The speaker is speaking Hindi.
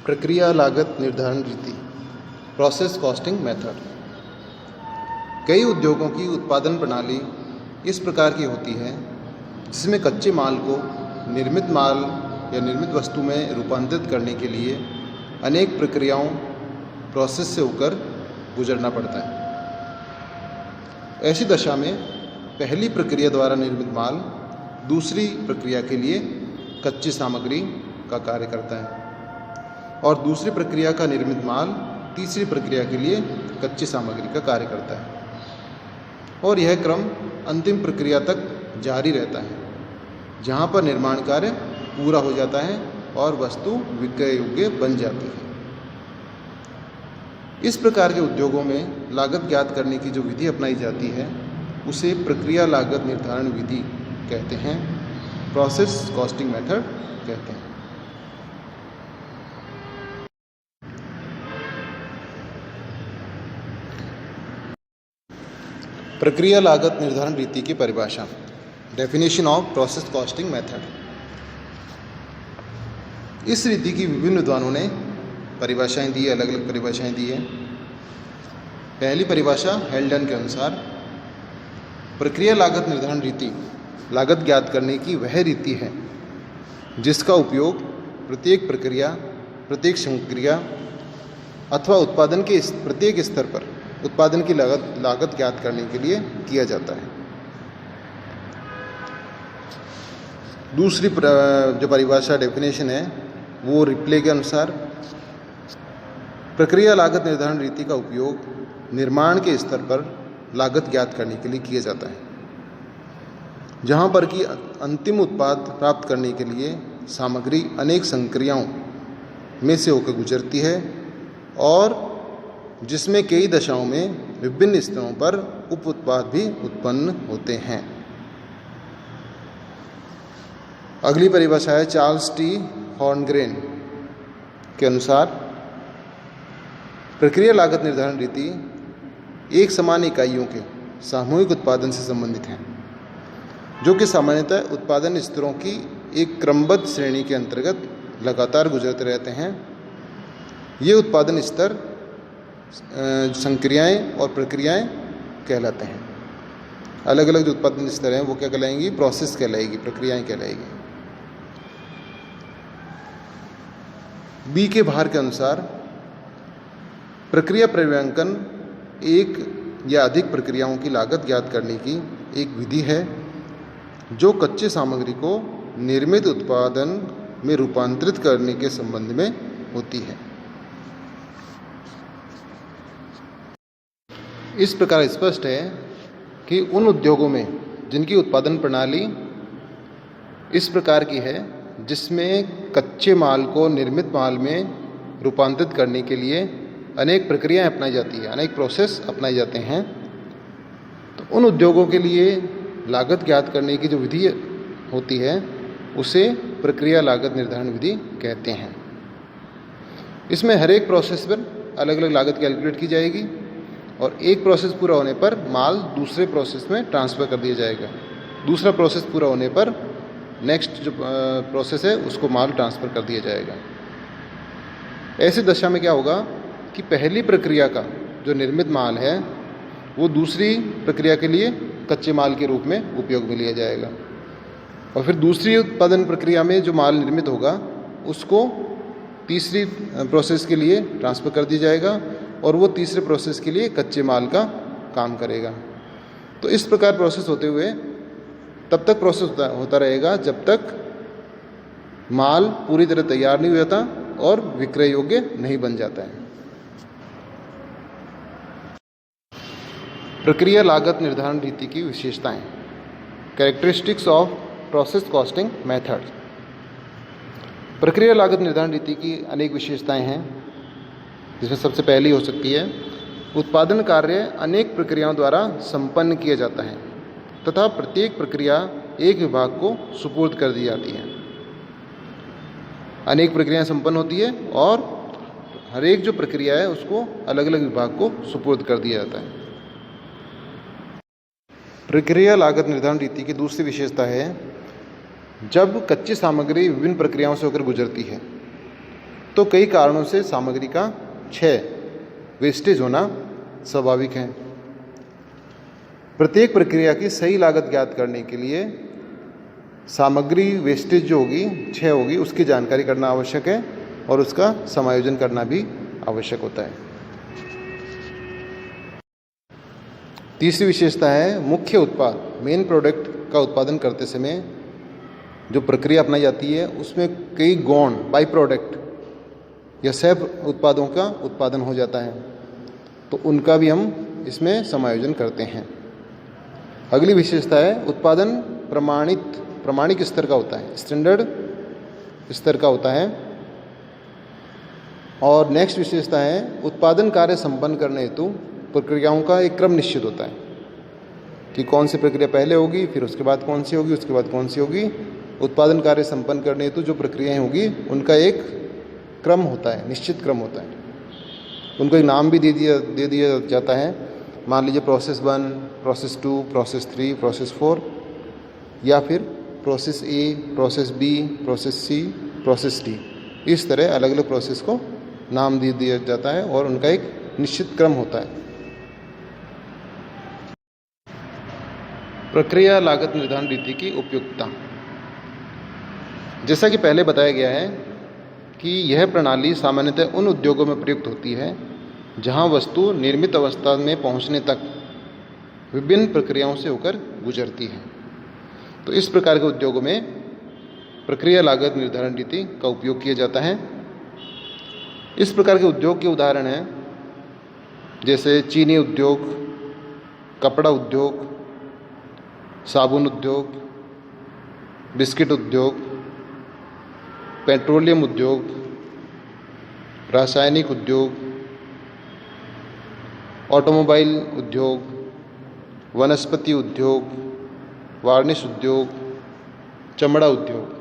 प्रक्रिया लागत निर्धारण रीति, प्रोसेस कॉस्टिंग मेथड। कई उद्योगों की उत्पादन प्रणाली इस प्रकार की होती है जिसमें कच्चे माल को निर्मित माल या निर्मित वस्तु में रूपांतरित करने के लिए अनेक प्रक्रियाओं प्रोसेस से होकर गुजरना पड़ता है। ऐसी दशा में पहली प्रक्रिया द्वारा निर्मित माल दूसरी प्रक्रिया के लिए कच्ची सामग्री का कार्य करता है और दूसरी प्रक्रिया का निर्मित माल तीसरी प्रक्रिया के लिए कच्ची सामग्री का कार्य करता है और यह क्रम अंतिम प्रक्रिया तक जारी रहता है, जहाँ पर निर्माण कार्य पूरा हो जाता है और वस्तु विक्रय योग्य बन जाती है। इस प्रकार के उद्योगों में लागत ज्ञात करने की जो विधि अपनाई जाती है उसे प्रक्रिया लागत निर्धारण विधि कहते हैं, प्रोसेस कॉस्टिंग मेथड कहते हैं। प्रक्रिया लागत निर्धारण रीति की परिभाषा, definition of process costing method. इस रीति की विभिन्न विद्वानों ने परिभाषाएं दी, अलग अलग परिभाषाएं दी है। पहली परिभाषा हेल्डन के अनुसार, प्रक्रिया लागत निर्धारण रीति लागत ज्ञात करने की वह रीति है जिसका उपयोग प्रत्येक प्रक्रिया, प्रत्येक संक्रिया अथवा उत्पादन के प्रत्येक स्तर पर उत्पादन की लागत ज्ञात करने के लिए किया जाता है। दूसरी जो परिभाषा डेफिनेशन है वो रिप्ले के अनुसार, प्रक्रिया लागत निर्धारण रीति का उपयोग निर्माण के स्तर पर लागत ज्ञात करने के लिए किया जाता है, जहाँ पर कि अंतिम उत्पाद प्राप्त करने के लिए सामग्री अनेक संक्रियाओं में से होकर गुजरती है और जिसमें कई दशाओं में विभिन्न स्तरों पर उप उत्पाद भी उत्पन्न होते हैं। अगली परिभाषा है चार्ल्स टी हॉर्नग्रेन के अनुसार, प्रक्रिया लागत निर्धारण रीति एक समान इकाइयों के सामूहिक उत्पादन से संबंधित है, जो कि सामान्यतः उत्पादन स्तरों की एक क्रमबद्ध श्रेणी के अंतर्गत लगातार गुजरते रहते हैं। ये उत्पादन स्तर संक्रियाएं और प्रक्रियाएं कहलाते हैं। अलग अलग जो उत्पादन स्तर हैं वो क्या कहलाएंगी? प्रोसेस कहलाएगी, प्रक्रियाएं कहलाएगी। बी के भार के अनुसार, प्रक्रिया परिव्यंजन एक या अधिक प्रक्रियाओं की लागत ज्ञात करने की एक विधि है जो कच्चे सामग्री को निर्मित उत्पादन में रूपांतरित करने के संबंध में होती है। इस प्रकार स्पष्ट है कि उन उद्योगों में जिनकी उत्पादन प्रणाली इस प्रकार की है जिसमें कच्चे माल को निर्मित माल में रूपांतरित करने के लिए अनेक प्रक्रियाएं अपनाई जाती है, अनेक प्रोसेस अपनाए जाते हैं, तो उन उद्योगों के लिए लागत ज्ञात करने की जो विधि होती है उसे प्रक्रिया लागत निर्धारण विधि कहते हैं। इसमें हर एक प्रोसेस पर अलग अलग लागत कैलकुलेट की जाएगी और एक प्रोसेस पूरा होने पर माल दूसरे प्रोसेस में ट्रांसफ़र कर दिया जाएगा, दूसरा प्रोसेस पूरा होने पर नेक्स्ट जो प्रोसेस है उसको माल ट्रांसफ़र कर दिया जाएगा। ऐसी दशा में क्या होगा कि पहली प्रक्रिया का जो निर्मित माल है वो दूसरी प्रक्रिया के लिए कच्चे माल के रूप में उपयोग में लिया जाएगा और फिर दूसरी उत्पादन प्रक्रिया में जो माल निर्मित होगा उसको तीसरी प्रोसेस के लिए ट्रांसफ़र कर दिया जाएगा और वो तीसरे प्रोसेस के लिए कच्चे माल का काम करेगा। तो इस प्रकार प्रोसेस होते हुए तब तक प्रोसेस होता रहेगा जब तक माल पूरी तरह तैयार नहीं हो जाता और विक्रय योग्य नहीं बन जाता है। प्रक्रिया लागत निर्धारण रीति की विशेषताएं, characteristics of process costing method. प्रक्रिया लागत निर्धारण रीति की अनेक विशेषताएं हैं, जिसमें सबसे पहली हो सकती है उत्पादन कार्य अनेक प्रक्रियाओं द्वारा संपन्न किया जाता है तथा प्रत्येक प्रक्रिया एक विभाग को सुपुर्द कर दी जाती है। अनेक प्रक्रियाएं संपन्न होती है और हर एक जो प्रक्रिया है उसको अलग अलग विभाग को सुपुर्द कर दिया जाता है। प्रक्रिया लागत निर्धारण रीति की दूसरी विशेषता है जब कच्ची सामग्री विभिन्न प्रक्रियाओं से होकर गुजरती है तो कई कारणों से सामग्री का क्षय, वेस्टेज होना स्वाभाविक है। प्रत्येक प्रक्रिया की सही लागत ज्ञात करने के लिए सामग्री वेस्टेज जो होगी, क्षय होगी, उसकी जानकारी करना आवश्यक है और उसका समायोजन करना भी आवश्यक होता है। तीसरी विशेषता है मुख्य उत्पाद, मेन प्रोडक्ट का उत्पादन करते समय जो प्रक्रिया अपनाई जाती है उसमें कई गौण बाई प्रोडक्ट या सह उत्पादों का उत्पादन हो जाता है, तो उनका भी हम इसमें समायोजन करते हैं। अगली विशेषता है उत्पादन प्रमाणिक स्तर का होता है, स्टैंडर्ड स्तर का होता है। और नेक्स्ट विशेषता है उत्पादन कार्य संपन्न करने हेतु प्रक्रियाओं का एक क्रम निश्चित होता है कि कौन सी प्रक्रिया पहले होगी, फिर उसके बाद कौन सी होगी, उसके बाद कौन सी होगी। उत्पादन कार्य संपन्न करने हेतु जो प्रक्रियाएं होगी उनका एक क्रम होता है, निश्चित क्रम होता है। उनको एक नाम भी दे दिया जाता है। मान लीजिए प्रोसेस 1, प्रोसेस 2, प्रोसेस 3, प्रोसेस 4, या फिर process A, process B, process C, process D, इस तरह अलग अलग प्रोसेस को नाम दे दिया जाता है और उनका एक निश्चित क्रम होता है। प्रक्रिया लागत निर्धारण रीति की उपयुक्तता। जैसा कि पहले बताया गया है कि यह प्रणाली सामान्यतः उन उद्योगों में प्रयुक्त होती है जहां वस्तु निर्मित अवस्था में पहुंचने तक विभिन्न प्रक्रियाओं से होकर गुजरती है। तो इस प्रकार के उद्योगों में प्रक्रिया लागत निर्धारण रीति का उपयोग किया जाता है। इस प्रकार के उद्योग के उदाहरण हैं जैसे चीनी उद्योग, कपड़ा उद्योग, साबुन उद्योग, बिस्किट उद्योग, पेट्रोलियम उद्योग, रासायनिक उद्योग, ऑटोमोबाइल उद्योग, वनस्पति उद्योग, वार्निश उद्योग, चमड़ा उद्योग।